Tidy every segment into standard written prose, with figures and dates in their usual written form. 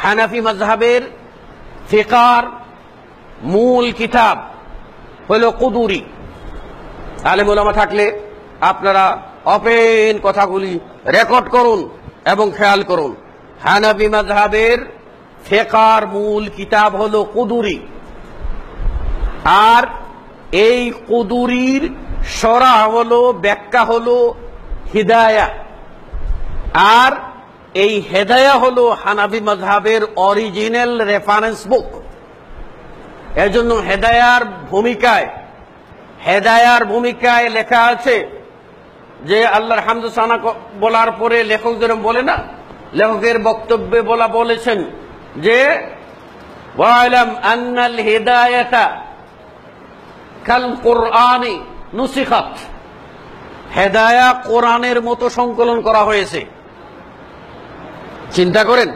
হানাফি মাযহাবের ফিকহের মূল কিতাব হলো কুদুরি। আলেম ওলামা থাকলে আপনারা ওপেন কথাগুলি রেকর্ড করুন এবং খেয়াল করুন। হানাফি মাযহাবের ফিকহের মূল কিতাব হলো কুদুরি, আর এই কুদুরির শরহ হলো, ব্যাখ্যা হলো হিদায়া, আর এই হেদায়া হলো হানাফি মাযহাবের অরিজিনাল রেফারেন্স বুক। এর জন্য হেদায়ার ভূমিকায় লেখা আছে যে আল্লাহর হামদ সানা বলার পরে লেখক যেরকম বলে না, লেখকের বক্তব্যে বলেছেন যে ওয়ালাম আন্নাল হিদায়াতা কাল কুরআনি নুসিখাত, হেদায়া কোরআনের মতো সংকলন করা হয়েছে। চিন্তা করেন,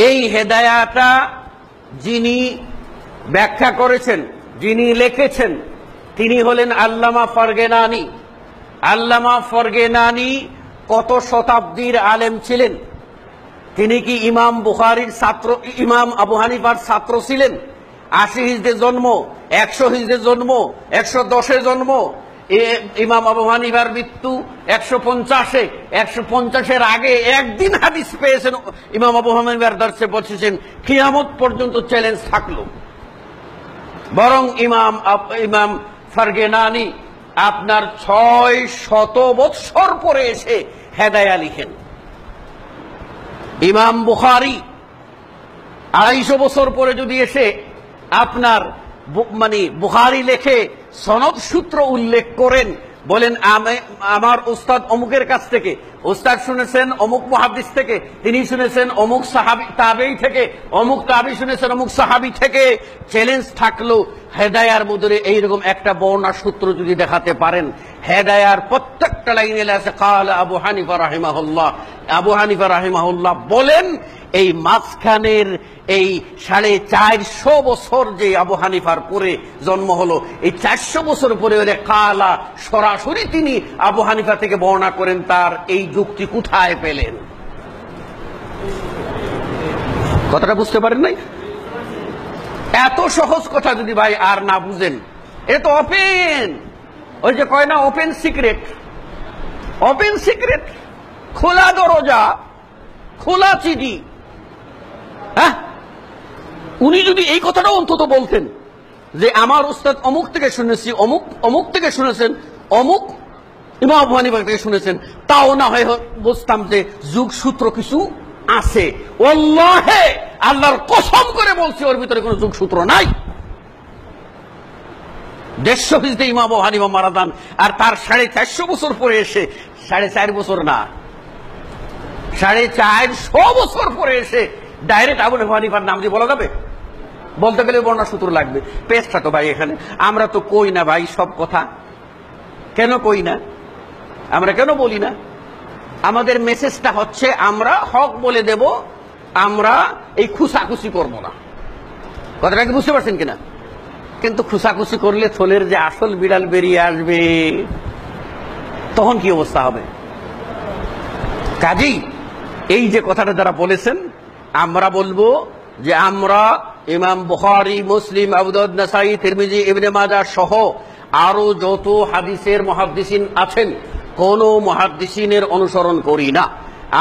এই হেদায়াটা যিনি ব্যাখ্যা করেছেন, যিনি লিখেছেন, তিনি হলেন আল্লামা ফারগেনানি। আল্লামা ফারগেনানি কত শতাব্দীর আলেম ছিলেন? তিনি কি ইমাম বুখারীর ছাত্র, ইমাম আবু হানিফার ছাত্র ছিলেন? 80 হিজরিতে জন্ম, 100 হিজরিতে জন্ম, 110-এ জন্ম। ইমাম আবু হানিফার মৃত্যু 150-এ। 150-এর আগে একদিন হাদিস পেয়েছেন ইমাম আবু হানিফার দর্শে বসেছেন, কিয়ামত পর্যন্ত চ্যালেঞ্জ থাকলো। বরং ইমাম ফারগেনানি আপনার 600 বৎসর পরে এসে হেদায়া লিখেন। ইমাম বুখারী 250 বছর পরে যদি এসে আপনার বুখারী লেখে সনদ সূত্র উল্লেখ করেন, বলেন আমার উস্তাদ অমুকের কাছ থেকে, উস্তাদ শুনেছেন অমুক মুহাদ্দিস থেকে, তিনি শুনেছেন অমুক সাহাবী তাবেঈ থেকে, অমুক তাবেঈ শুনেছেন অমুক সাহাবী থেকে, চ্যালেঞ্জ থাকলো হেদায়ার মধ্যে এইরকম একটা বর্ণনা সূত্র যদি দেখাতে পারেন। হেদায়ার প্রত্যেকটা লাইনে আছে কালা আবু হানিফা রাহিমাহুল্লাহ। আবু হানিফা রাহিমাহুল্লাহ বলেন এই মাঝখানের এই 450 বছর যে আবু হানিফার পরে জন্ম হলো, এই 400 বছর পরে কালা সরাসরি তিনি আবু হানিফা থেকে বর্ণনা করেন। তার এই যুক্তি কোথায় পেলেন? কথাটা বুঝতে পারেন নাই? এত সহজ কথা যদি ভাই আর না বুঝেন, এ তো ওপেন, ওই যে কয় না ওপেন সিক্রেট, ওপেন সিক্রেট, খোলা দরজা, খোলা চিঠি। হ্যাঁ, উনি যদি এই কথাটা অন্তত বলতেন যে আমার উস্তাদ অমুক থেকে শুনেছি, অমুক অমুক থেকে শুনেছেন, অমুক ইমাম আবু হানিফা থেকে শুনেছেন, তাও না হয় বুঝতাম যে যুগসূত্র কিছু আছে। ওয়াল্লাহি আল্লাহর কসম করে বলছি ওর ভিতরে কোনো যুগসূত্র নাই। 150 হিজরিতে ইমাম আবু হানিফা মারা যান, আর তার 450 বছর পরে এসে, 4.5 বছর না, 450 বছর পরে এসে ডাইরেক্ট আবু হানিফার নাম দিয়ে বলা যাবে? বলতে গেলে বর্ণনা সূত্র লাগবে। পেশটা তো ভাই এখানে আমরা তো কই না ভাই সব কথা। কেন কই না? আমরা কেন বলি না? আমাদের মেসেজটা হচ্ছে আমরা হক বলে দেব, আমরা এই খুসাখুসি করব না। কথাটা কি বুঝতে পারছেন কিনা? কিন্তু খুসাখুসি করলে থলের যে আসল বিড়াল বেরিয়ে আসবে, তখন কি অবস্থা হবে? কাজেই এই যে কথাটা যারা বলেছেন, আমরা বলবো যে আমরা ইমাম বুখারী, মুসলিম, আবু দাউদ, নাসাঈ, তিরমিজি, ইবনে মাজাহ সহ আরো যত হাদিসের মুহাদ্দিসিন আছেন, কোন মুহাদ্দিসিনের অনুসরণ করি না।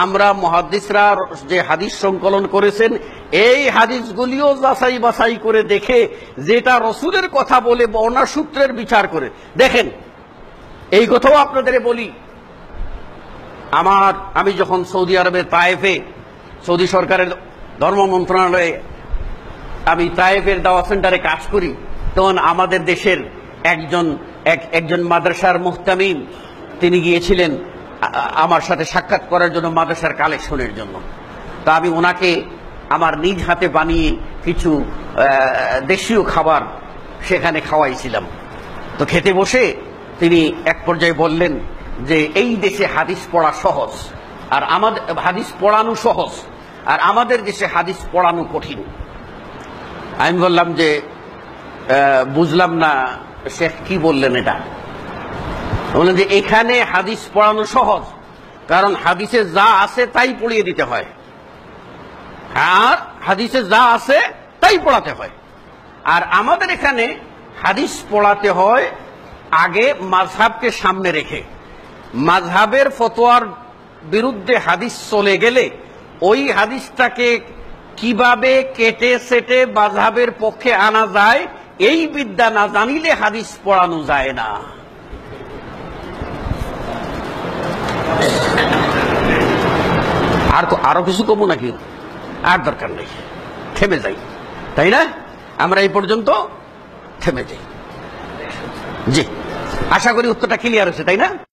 আমরা মুহাদ্দিসরা যে হাদিস সংকলন করেছেন, এই হাদিসগুলিও যাচাই বাছাই করে দেখে যেটা রাসূলের কথা বলে বর্ণনা সূত্রের বিচার করে দেখেন। এই কথাও আপনাদের বলি, আমি যখন সৌদি আরবের তায়েফে, সৌদি সরকারের ধর্ম মন্ত্রণালয়ে আমি তায়েফের দাওয়া সেন্টারে কাজ করি, তখন আমাদের দেশের একজন মাদ্রাসার মুহতামিম তিনি গিয়েছিলেন আমার সাথে সাক্ষাৎ করার জন্য, মাদ্রাসার কালেকশনের জন্য। তা আমি ওনাকে আমার নিজ হাতে বানিয়ে কিছু দেশীয় খাবার সেখানে খাওয়াইছিলাম। তো খেতে বসে তিনি এক পর্যায়ে বললেন যে এই দেশে হাদিস পড়া সহজ, আর আমাদের হাদিস পড়ানো সহজ, আর আমাদের দেশে হাদিস পড়ানো কঠিন। আমি বললাম যে বুঝলাম না শেখ, কি বললেন এটা? বললেন যে এখানে হাদিস পড়ানো সহজ, কারণ হাদিসে যা আছে তাই পড়িয়ে দিতে হয়। আর হাদিসে যা আছে তাই পড়াতে হয়। আর আমাদের এখানে হাদিস পড়াতে হয় আগে মাযহাবকে সামনে রেখে। মাযহাবের ফতোয়ার বিরুদ্ধে হাদিস চলে গেলে ওই হাদিসটাকে কিভাবে কেটে সেটে মাযহাবের পক্ষে আনা যায় এই বিদ্যা না জানিলে হাদিস পড়ানো যায় না। আরো কিছু কমু নাকি? আর দরকার নেই, থেমে যাই, তাই না? আমরা এই পর্যন্ত থেমে যাই। জি, আশা করি উত্তরটা ক্লিয়ার হয়েছে, তাই না?